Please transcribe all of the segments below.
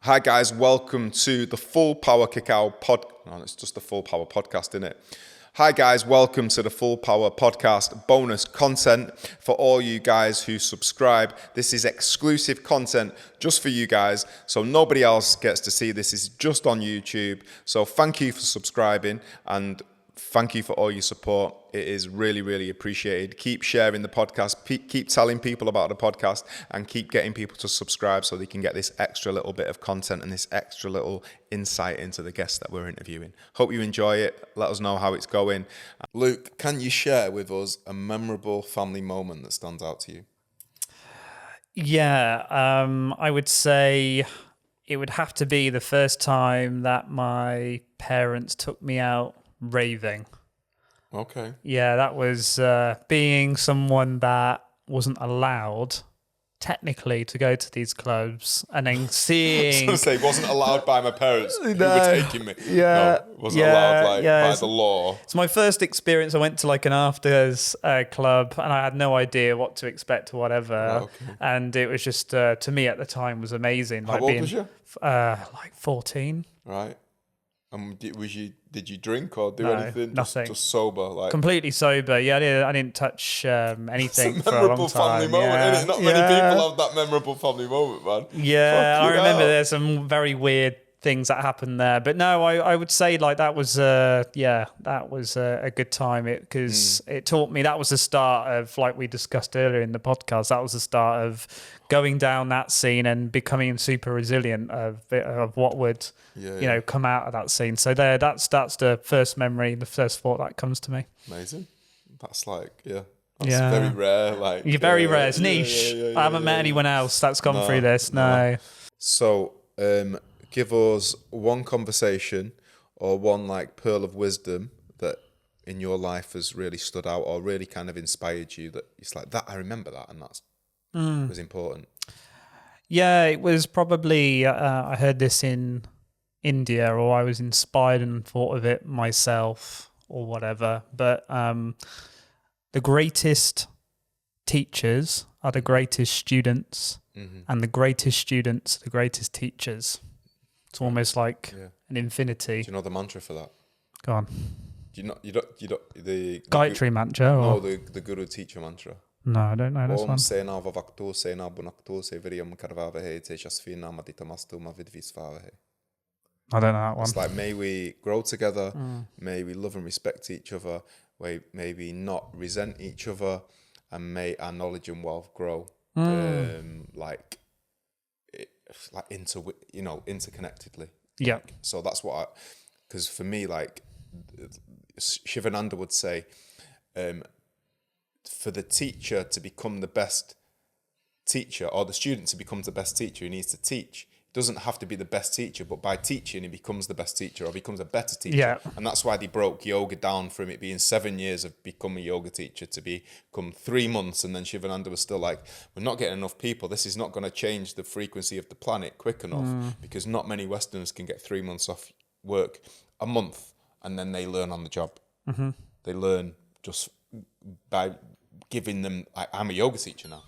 Hi guys, welcome to the Full Power CACAO pod. No, it's just the Full Power podcast, isn't it? Hi guys, welcome to the Full Power podcast bonus content for all you guys who subscribe. This is exclusive content just for you guys, so nobody else gets to see this. Is just on YouTube. So thank you for subscribing and thank you for all your support. It is really, really appreciated. Keep sharing the podcast, keep telling people about the podcast, and keep getting people to subscribe so they can get this extra little bit of content and this extra little insight into the guests that we're interviewing. Hope you enjoy it. Let us know how it's going. Luke, can you share with us a memorable family moment that stands out to you? Yeah, I would say it would have to be the first time that my parents took me out raving. Okay. Yeah, that was being someone that wasn't allowed technically to go to these clubs, and then seeing. I was going to say, wasn't allowed by my parents who were taking me. Yeah, no, wasn't allowed by the law. It's my first experience. I went to like an afters club, and I had no idea what to expect or whatever. Okay. And it was just to me at the time was amazing. How old was you? Like 14. Right. Did you drink or do anything? Nothing. Just sober, like completely sober. Yeah, I didn't touch anything for a long time. Family moment, isn't it? Not many people have that memorable family moment, man. Yeah, I remember there's some very weird things that happened there, but no, I would say like that was a good time. Because it taught me, that was the start of, like we discussed earlier in the podcast, that was the start of going down that scene and becoming super resilient of what would come out of that scene. So that's the first memory, the first thought that comes to me. Amazing. That's like that's very rare. Like you're very rare. It's niche. I haven't met anyone else that's gone through this. No. So give us one conversation or one like pearl of wisdom that in your life has really stood out or really kind of inspired you, that it's like that I remember that and that's was important. Yeah, it was probably I heard this in India, or I was inspired and thought of it myself or whatever, but the greatest teachers are the greatest students, and the greatest students are the greatest teachers. It's almost like an infinity. Do you know the mantra for that? Go on. You don't the Gayatri mantra? No, the guru teacher mantra. No, I don't know this one. I don't know that one. It's like, may we grow together, may we love and respect each other, may we not resent each other, and may our knowledge and wealth grow. Interconnectedly. Yeah. So that's what because for me, like Shivananda would say, for the teacher to become the best teacher, or the student to become the best teacher, he needs to teach. He doesn't have to be the best teacher, but by teaching, he becomes the best teacher or becomes a better teacher. Yeah. And that's why they broke yoga down from it being 7 years of becoming a yoga teacher to become 3 months. And then Shivananda was still like, we're not getting enough people. This is not going to change the frequency of the planet quick enough because not many Westerners can get 3 months off work, a month, and then they learn on the job. Mm-hmm. They learn just by giving them, I'm a yoga teacher now.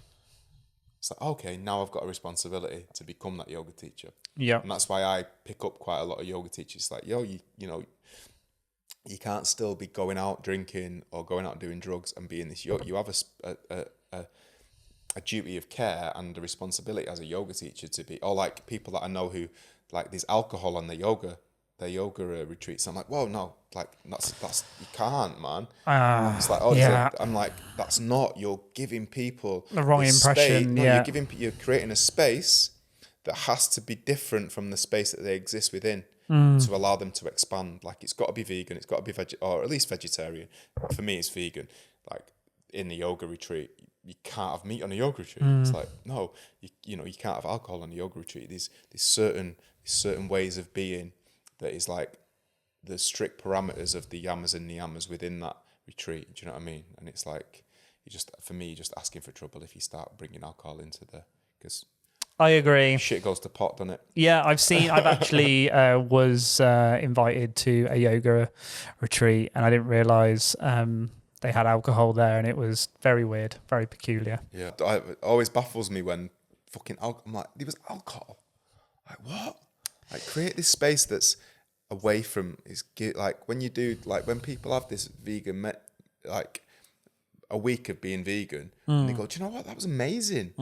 It's like, okay, now I've got a responsibility to become that yoga teacher. Yeah. And that's why I pick up quite a lot of yoga teachers. It's like, you can't still be going out drinking or going out doing drugs and being this. You have a duty of care and a responsibility as a yoga teacher to be, or like people that I know who, like, there's alcohol on their yoga retreats. I'm like, whoa, no, like that's you can't, man. It's like, I'm like, that's not. You're giving people the wrong impression. No, you're creating a space that has to be different from the space that they exist within to allow them to expand. Like, it's got to be vegan. It's got to be or at least vegetarian. For me, it's vegan. Like in the yoga retreat, you can't have meat on a yoga retreat. It's like, no, you can't have alcohol on a yoga retreat. There's certain ways of being. That is like the strict parameters of the yamas and niyamas within that retreat. Do you know what I mean? And it's like, you're just asking for trouble if you start bringing alcohol into because I agree. Shit goes to pot, doesn't it? Yeah, I've actually was invited to a yoga retreat, and I didn't realise they had alcohol there, and it was very weird, very peculiar. Yeah, it always baffles me when fucking alcohol. I'm like, there was alcohol. Like, what? Like create this space that's away from like when you do like when people have this vegan like a week of being vegan and they go, do you know what, that was amazing.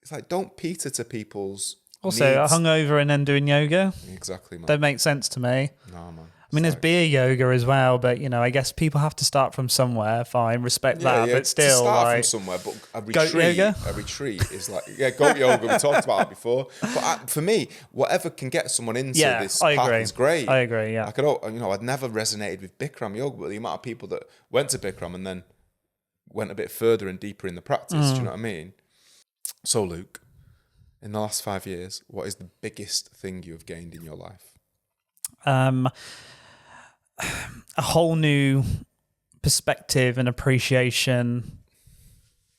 It's like, don't Peter to people's Also, needs. hungover and then doing yoga. Exactly, man. That makes sense to me. No, man. I mean, there's beer yoga as well, but you know, I guess people have to start from somewhere. Fine, respect that, but still, to start like, from somewhere. But goat yoga? a retreat is like goat yoga. We talked about it before. But for me, whatever can get someone into this path is great. I agree. Yeah, like I'd never resonated with Bikram yoga, but the amount of people that went to Bikram and then went a bit further and deeper in the practice. Do you know what I mean? So, Luke, in the last 5 years, what is the biggest thing you have gained in your life? A whole new perspective and appreciation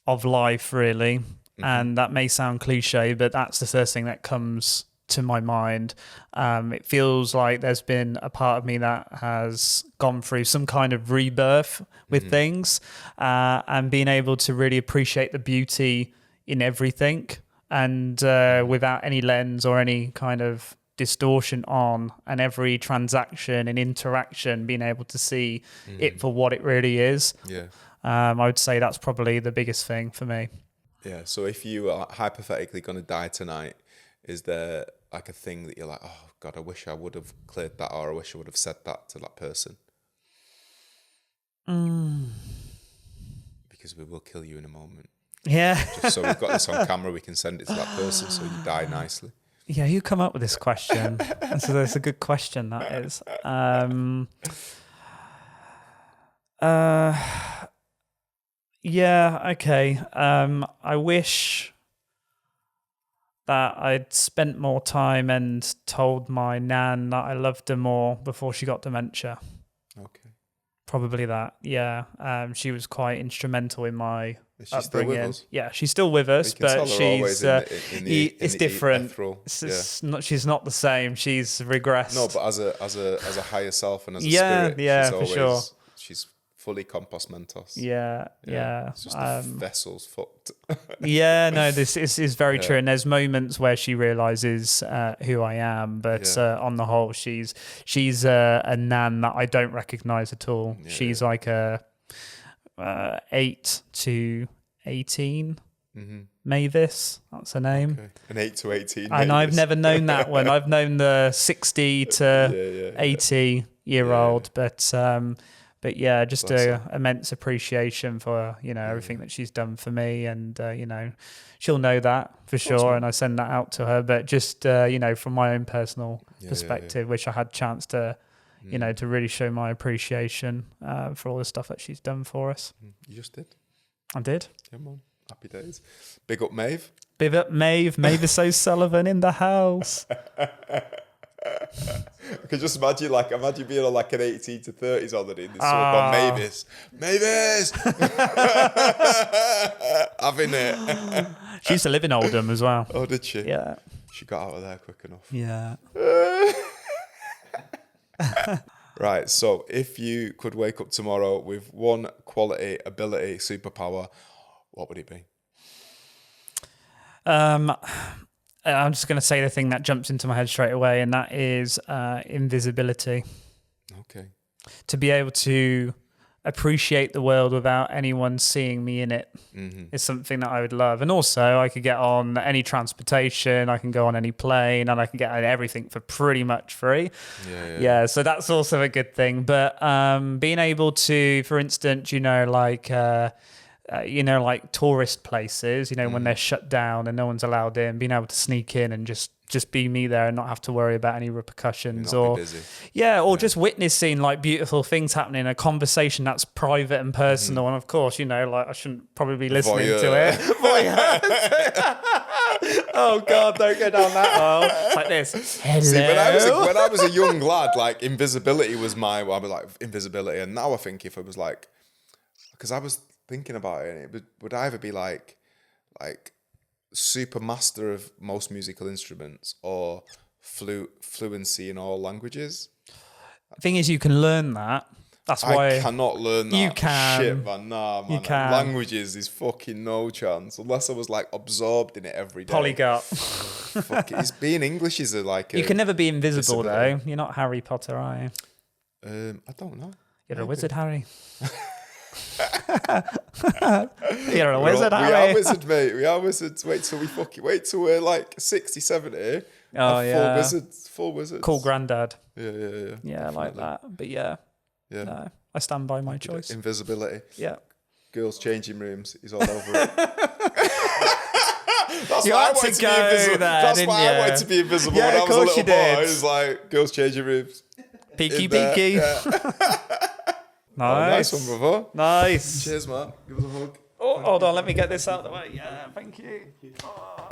of life, really. And that may sound cliche, but that's the first thing that comes to my mind. It feels like there's been a part of me that has gone through some kind of rebirth with things, and being able to really appreciate the beauty in everything, and without any lens or any kind of distortion on, and every transaction and interaction being able to see it for what it really is. I would say that's probably the biggest thing for me. So if you are hypothetically going to die tonight, is there like a thing that you're like, oh God, I wish I would have cleared that, or I wish I would have said that to that person? Because we will kill you in a moment. Just so we've got this on camera, we can send it to that person so you die nicely. Yeah, you come up with this question. So that's a good question, that is. Okay. I wish that I'd spent more time and told my nan that I loved her more before she got dementia. Okay. Probably that, yeah. She was quite instrumental in my Is she still with us? Yeah, she's still with us, but she's it's different. She's not the same. She's regressed. No, but as a higher self and as a spirit, she's for sure. She's fully compos mentos. Yeah. It's just the vessel's fucked. This is very true. And there's moments where she realizes who I am, but on the whole, she's a nan that I don't recognize at all. She's like a 8 to 18. Mavis, that's her name. Okay. An 8 to 18. And Mavis. I've never known that one. I've known the 60 to 80 year old, but yeah, just immense appreciation for everything that she's done for me, and she'll know that for sure, and I send that out to her. But just from my own personal perspective, which I had a chance to to really show my appreciation for all the stuff that she's done for us. You just did. I did. Come on, happy days. Big up, Maeve. Big up, Maeve. Mavis O'Sullivan in the house. I can just imagine being on like an 18 to 30s holiday and someone gone, Mavis, having it. She used to live in Oldham as well. Oh, did she? Yeah. She got out of there quick enough. Yeah. Right, so if you could wake up tomorrow with one quality, ability, superpower, what would it be? I'm just going to say the thing that jumps into my head straight away, and that is invisibility. Okay. To be able to appreciate the world without anyone seeing me in it is something that I would love. And also, I could get on any transportation, I can go on any plane, and I can get on everything for pretty much free. Yeah, so that's also a good thing. But being able to, for instance, like tourist places, when they're shut down and no one's allowed in, being able to sneak in and just be me there and not have to worry about any repercussions, or just witnessing like beautiful things happening, a conversation that's private and personal. And of course, I shouldn't probably be listening to it. Oh God, don't go down that hole. It's like this. Hello. See, when I was a young lad, like invisibility was I was like invisibility, and now I think if it was like, because I was thinking about it, and it would either be like super master of most musical instruments or fluency in all languages. The thing is, you can learn that. That's why I cannot learn that. you can. Shit, man. Nah, man. You can. Languages is fucking no chance. Unless I was like absorbed in it every day. Polyglot. Fuck it. It's being English is like You can never be invisible, disability. though. You're not Harry Potter, are you? I don't know. You're a wizard, Harry. You're a wizard, Harry. We are wizards, mate. We are wizards. Wait till we're like 60, 70. Oh, yeah. Full wizards. Cool granddad. Yeah. Yeah, I like that. But yeah. No, I stand by my choice. Invisibility. Yeah. Girls' changing rooms. He's all over it. That's You why I had wanted to to be go invisible. there, That's didn't why I you? wanted to be invisible Yeah, when I of was a course little you boy. did. It was like girls' changing rooms. Peeky, in there. peeky. Yeah. Nice. Nice one, brother. Nice. Cheers, man. Give us a hug. Oh, hold on, let me get this out of the way. Yeah, thank you. Oh.